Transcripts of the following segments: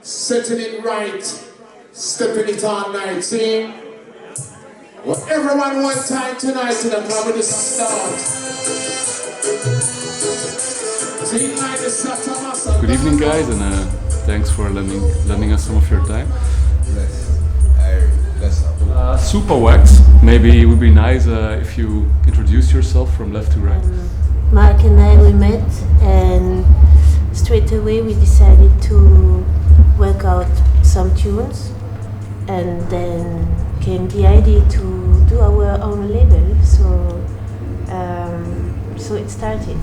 setting it right, stepping it all night. See? Well, everyone one time tonight in the club with the start. Good evening, guys, and thanks for lending us some of your time. Supa Wax, maybe it would be nice if you introduce yourself from left to right. Mark and I, we met, and straight away we decided to work out some tunes, and then came the idea to do our own label, so it started.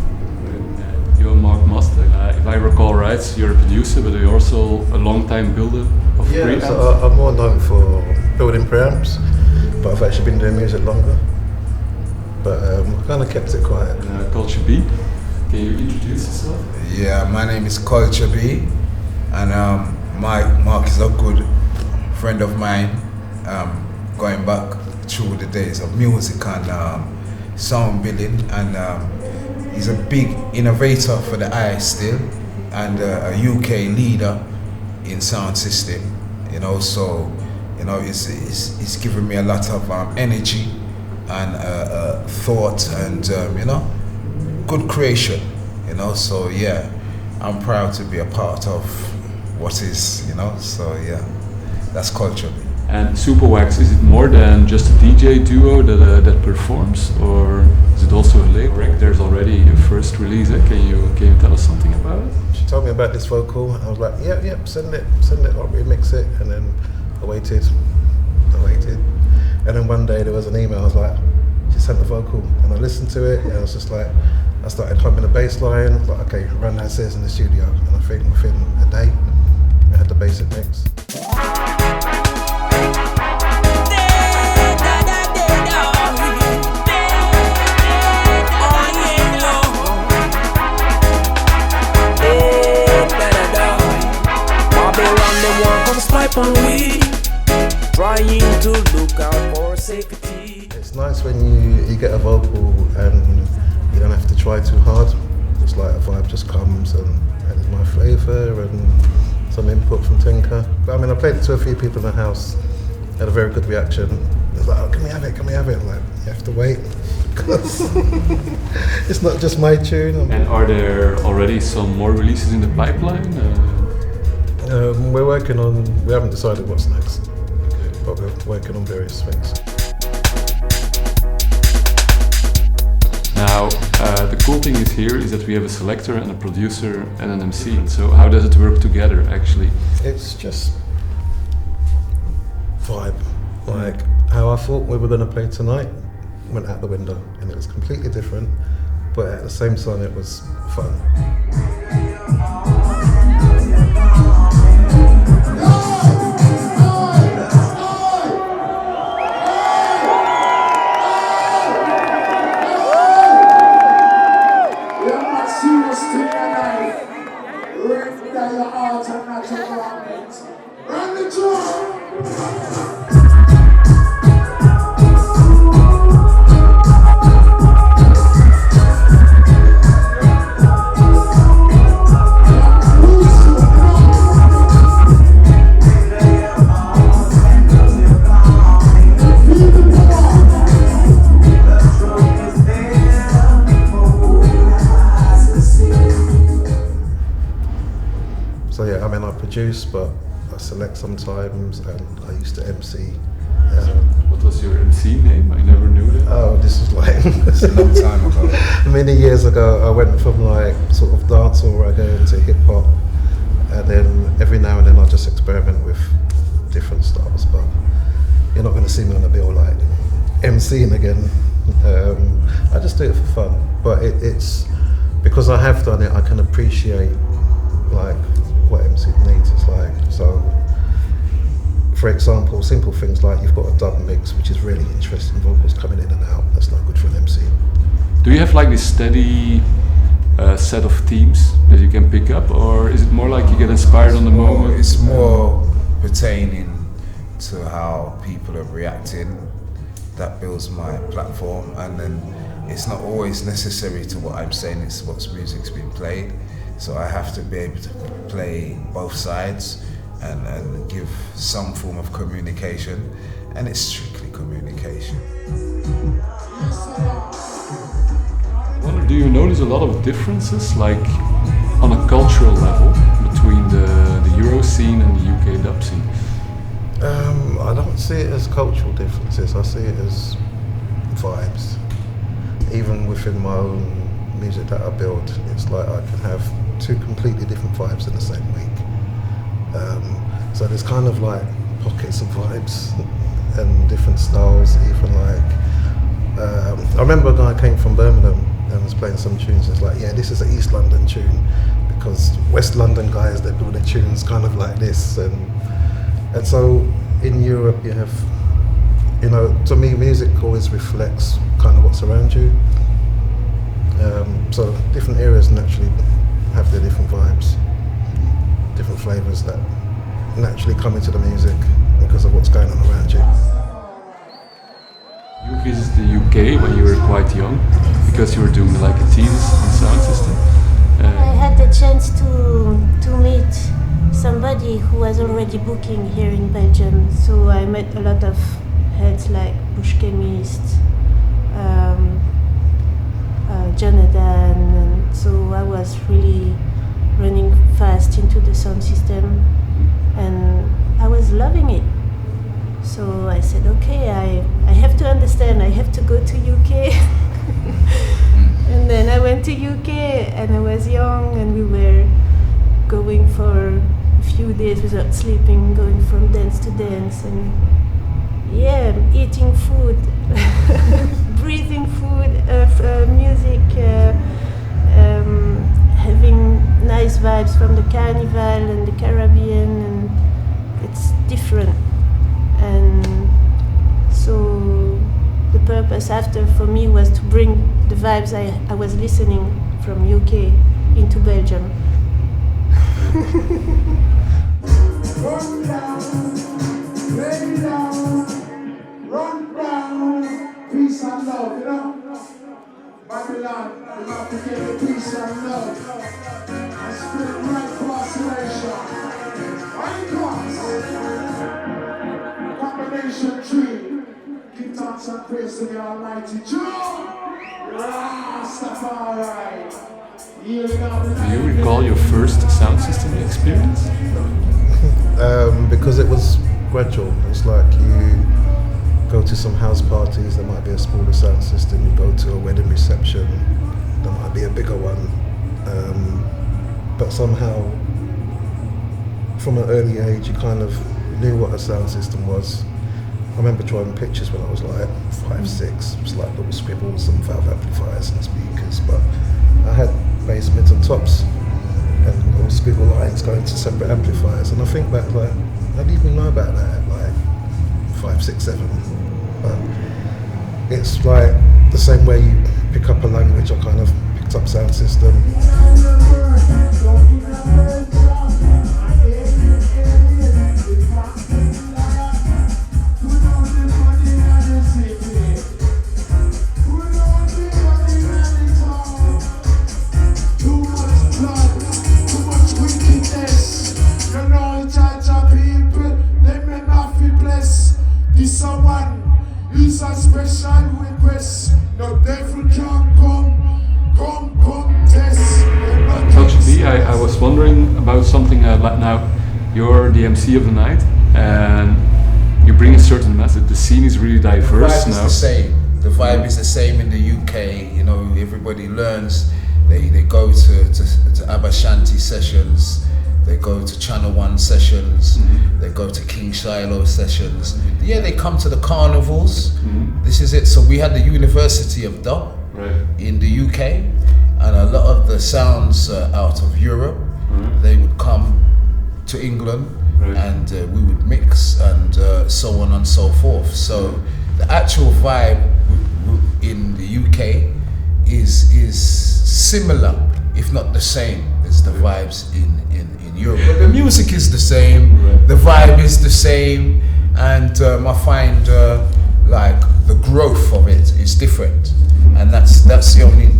You're Mark Mostec. If I recall right, you're a producer, but you're also a long-time builder of preamps. Yeah, so I'm more known for building preamps, but I've actually been doing music longer. But I kind of kept it quiet. Culture B, can you introduce yourself? Yeah, my name is Culture B, and Mark is a good friend of mine, going back through the days of music and sound building, and he's a big innovator for the eye still, and a UK leader in sound system. You know, so you know, it's given me a lot of energy and thought, and you know, good creation. You know, so yeah, I'm proud to be a part of what is. You know, so yeah, that's Culture. And Supa Wax, is it more than just a DJ duo that performs, or is it also a label? There's already a first release. Can you tell us something about it? She told me about this vocal, and I was like, yep, send it, I'll remix it, and then I waited, and then one day there was an email. I was like, she sent the vocal, and I listened to it, and I was just like, I started humming the bass line, like, okay, run as is in the studio, and I think within a day, I had the basic mix. On we trying to look out for safety. It's nice when you get a vocal and you don't have to try too hard. Just like a vibe just comes, and it's my flavour and some input from Tinka. But I mean, I played it to a few people in the house, had a very good reaction. It was like, oh, can we have it? I'm like, you have to wait, because it's not just my tune. And are there already some more releases in the pipeline? We haven't decided what's next, but we're working on various things. Now, the cool thing is that we have a selector and a producer and an MC. So how does it work together, actually? It's just vibe. Like how I thought we were going to play tonight went out the window, and it was completely different, but at the same time it was fun. So yeah, I mean, I produce, but I select sometimes, and I used to MC. What was your MC name? I never knew that. Oh, this is like It's a long time ago. Many years ago. I went from like sort of dancehall reggae into hip hop, and then every now and then I just experiment with different styles. But you're not going to see me on the bill like MCing again. I just do it for fun. But it's because I have done it, I can appreciate like what MC needs. It's like, so for example, simple things like you've got a dub mix, which is really interesting, vocals coming in and out. That's not good for an MC. Do you have like this steady set of themes that you can pick up, or is it more like you get inspired on the moment? It's more pertaining to how people are reacting. That builds my platform, and then it's not always necessary to what I'm saying, it's what's music's been played. So I have to be able to play both sides and give some form of communication, and it's strictly communication. Do you notice a lot of differences, like on a cultural level, between the Euro scene and the UK dub scene? I don't see it as cultural differences, I see it as vibes. Even within my own music that I build, it's like I can have two completely different vibes in the same week. So there's kind of like pockets of vibes and different styles, even like, I remember a guy came from Birmingham and was playing some tunes. It's like, yeah, this is an East London tune, because West London guys, they build their tunes kind of like this. And so in Europe you have, you know, to me music always reflects kind of what's around you. So different areas naturally have their different vibes, different flavours that naturally come into the music because of what's going on around you. You visited the UK when you were quite young, because you were doing like a thesis on sound system. I had the chance to meet somebody who was already booking here in Belgium, so I met a lot of heads like Bush Chemist, Jonathan, and so I was really running fast into the sound system, and I was loving it. So I said, okay, I have to understand, I have to go to UK. And then I went to UK, and I was young, and we were going for a few days without sleeping, going from dance to dance, and yeah, eating food, breathing food, music, having nice vibes from the Carnival and the Caribbean, and it's different. And so the purpose after for me was to bring the vibes I was listening from UK into Belgium. Run down, lay down, run down, peace and love, you know? Babylon, you have to give it peace and love. And spirit right cross nation. Right cross. Combination tree. Give thanks and praise to the Almighty Joe. Rastafari. Do you recall your first sound system experience? Because it was gradual. It's like you go to some house parties, there might be a smaller sound system. You go to a wedding reception, there might be a bigger one. But somehow, from an early age, you kind of knew what a sound system was. I remember drawing pictures when I was like 5, 6. It was like little scribbles and valve amplifiers and speakers, but I had bass, mids and tops and little squiggle lines going to separate amplifiers. And I think back, like, I didn't even know about that at like 5, 6, 7. But it's like the same way you pick up a language, I kind of picked up sound system. I was wondering about something like now. You're the MC of the night, and you bring a certain message. The scene is really diverse now. The vibe is the same. The vibe is the same in the UK. You know, everybody learns. They go to Abba Shanti sessions. They go to Channel 1 sessions. Mm-hmm. They go to King Shiloh sessions. Mm-hmm. Yeah, they come to the carnivals. Mm-hmm. This is it. So we had the University of Dub in the UK, and a lot of the sounds out of Europe, they would come to England, and we would mix, and so on and so forth. So the actual vibe in the UK is similar, if not the same, as the vibes in Europe. But the music is the same, the vibe is the same, and I find like the growth of it is different, and that's the only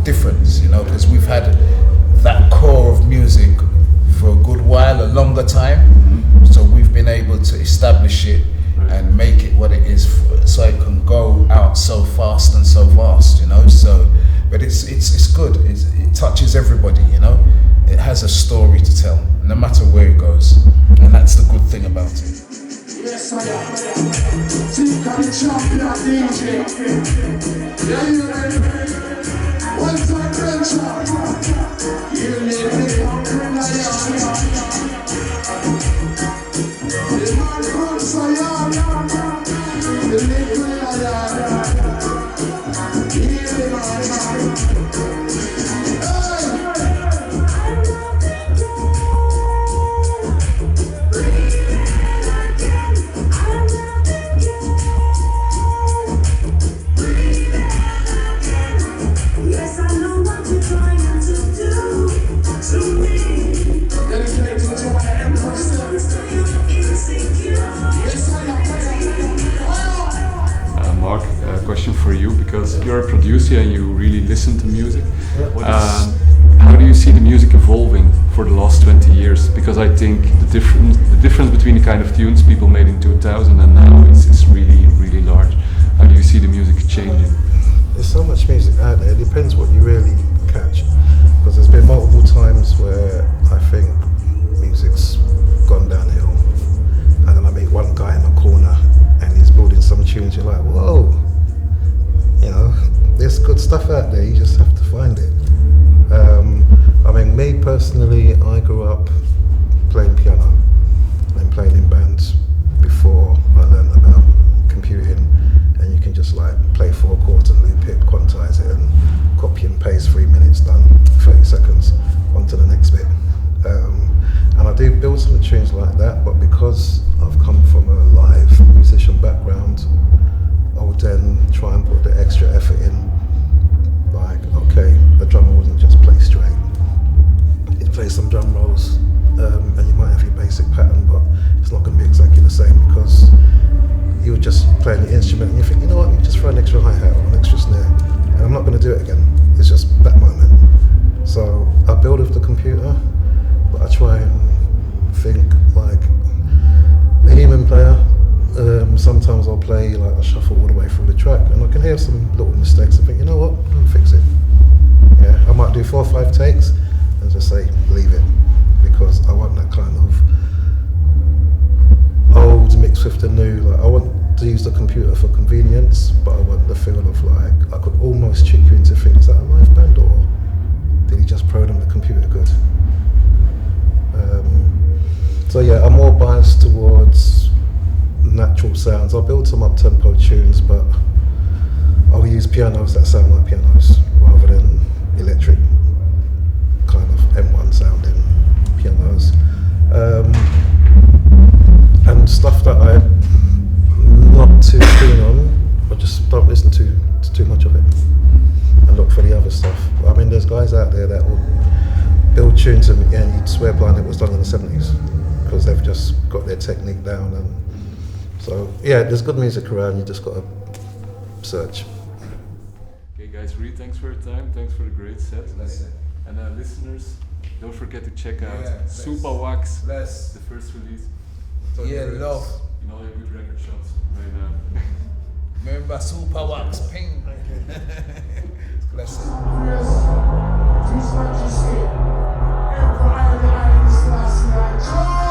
difference, you know, because we've had that core of music for a good while, a longer time, been able to establish it and make it what it is, so it can go out so fast and so vast, you know. So, but it's good. It touches everybody, you know. It has a story to tell, no matter where it goes, and that's the good thing about it. Yes, I am. Tinka the champion DJ. Yeah, you ready? One time venture. You live the conquering lion. The man from Zion. The little lion. Hear the man. Mark, a question for you, because you're a producer and you really listen to music. How do you see the music evolving for the last 20 years? Because I think the difference between the kind of tunes people made in 2000 and now is really, really large. How do you see the music changing? There's so much music out there, it depends what you really catch. Because there's been multiple times where I think music's gone downhill, and then I meet one guy in the corner and he's building some tunes, you're like, whoa, you know, there's good stuff out there, you just have to find it. I mean, me personally, I grew up playing piano and playing in bands before I learned about computing, and you can just like play 4 chords and loop it, quantize it, and copy and paste, 3 minutes done, 30 seconds, on to the next bit. And I do build some tunes like that, but because I've come from a live musician background, I would then try and put the extra effort in. Like, okay, the drummer wouldn't just play straight. He'd play some drum rolls, and you might have your basic pattern, but it's not going to be exactly the same, because you were just playing the instrument and you think, you know what, you just throw an extra hi-hat or an extra snare, and I'm not going to do it again. It's just that moment. So I build with the computer, but I try and think like a human player. Sometimes I'll play like a shuffle all the way through the track, and I can hear some little mistakes and think, you know what, I'll fix it. Yeah, I might do 4 or 5 takes and just say, leave it, because I want that kind of old mixed with the new. Like, I want to use the computer for convenience, but I want the feel of like, I could almost trick you into thinking, is that a live band, or did he just program the computer good? So yeah, I'm more biased towards natural sounds. I'll build some up-tempo tunes, but I'll use pianos that sound like pianos rather than electric kind of M1 sounding pianos. And stuff that I'm not too keen on, I just don't listen to too much of it and look for the other stuff. I mean, there's guys out there that will build tunes and you'd swear blind it was done in the 70s, because they've just got their technique down. And so yeah, there's good music around, you just got to search. Okay guys, really thanks for your time, thanks for the great set. And listeners, don't forget to check out Supa Wax, the first release. Love. In all your good record shops right now. Remember Supa Wax, ping. Bless it. Yes, just like you said, Empire of the Islands last night.